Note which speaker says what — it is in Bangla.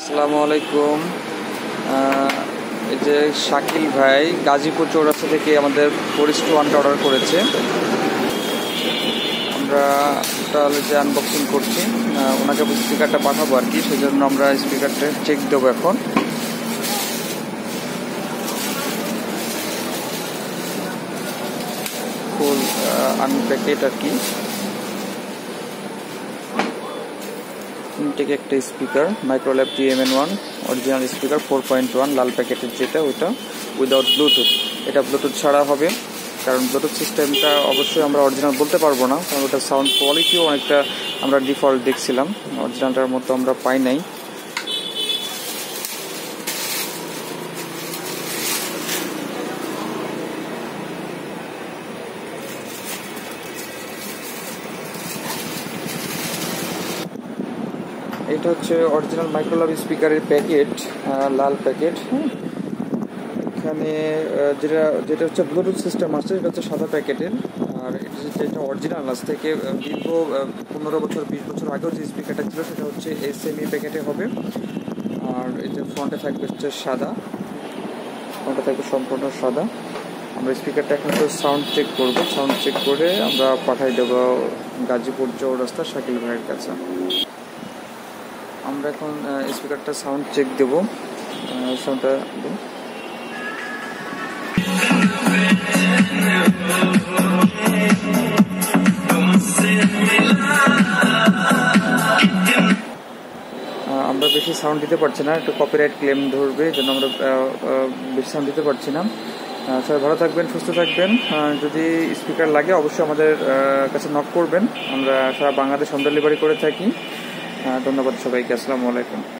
Speaker 1: আসসালামু আলাইকুম। এই যে শাকিল ভাই গাজীপুর চৌরাস্তা থেকে আমাদের ফোরিস্ট ওয়ানটা অর্ডার করেছে। আমরা তাহলে যে আনবক্সিং করছি, ওনাকে স্পিকারটা পাঠাবো আর কি, সেই জন্য আমরা স্পিকারটা চেক দেবো এখন। ফুল আনপ্যাকেট আর কি। ইনটেক একটা speaker Microlab TMN1 original speaker 4.1 লাল প্যাকেটের, যেটা ওইটা উইদাউট ব্লুটুথ। এটা ব্লুটুথ ছাড়া হবে, কারণ ব্লুটুথ সিস্টেমটা অবশ্যই আমরা অরিজিনাল বলতে পারবো না, কারণ ওটা সাউন্ড কোয়ালিটিও অনেকটা আমরা ডিফল্ট দেখছিলাম, অরিজিনালটার মতো আমরা পাই নাই। এটা হচ্ছে অরিজিনাল মাইক্রোল্যাব স্পিকারের প্যাকেট, লাল প্যাকেট। এখানে যেটা হচ্ছে ব্লুটুথ সিস্টেম আছে, এটা হচ্ছে সাদা প্যাকেটের। আর যেটা অরিজিনাল আজ থেকে দীর্ঘ 15 বছর 20 বছর আগেও যে স্পিকারটা ছিল, সেটা হচ্ছে SME প্যাকেটে হবে। আর এই যে ফ্রন্টে থাকবে হচ্ছে সাদা, ফ্রন্টে থাকবে সম্পূর্ণ সাদা। আমরা স্পিকারটা এখন একটু সাউন্ড চেক করবো, সাউন্ড চেক করে আমরা পাঠাই দেবো গাজীপুর চৌরাস্তা শাকিল ভাইয়ের কাছে। আমরা এখন স্পিকারটা সাউন্ড চেক দেব, সাউন্ডটা দেব। আমরা বেশি সাউন্ড দিতে পারছি না, একটু কপিরাইট ক্লেম ধরবে, এই জন্য আমরা বেশি সাউন্ড দিতে পারছি না। সবাই ভালো থাকবেন, সুস্থ থাকবেন। যদি স্পিকার লাগে অবশ্যই আমাদের কাছে নক করবেন, আমরা সারা বাংলাদেশ হোম ডেলিভারি করে থাকি। ধন্যবাদ সবাইকে, আসসালামু আলাইকুম।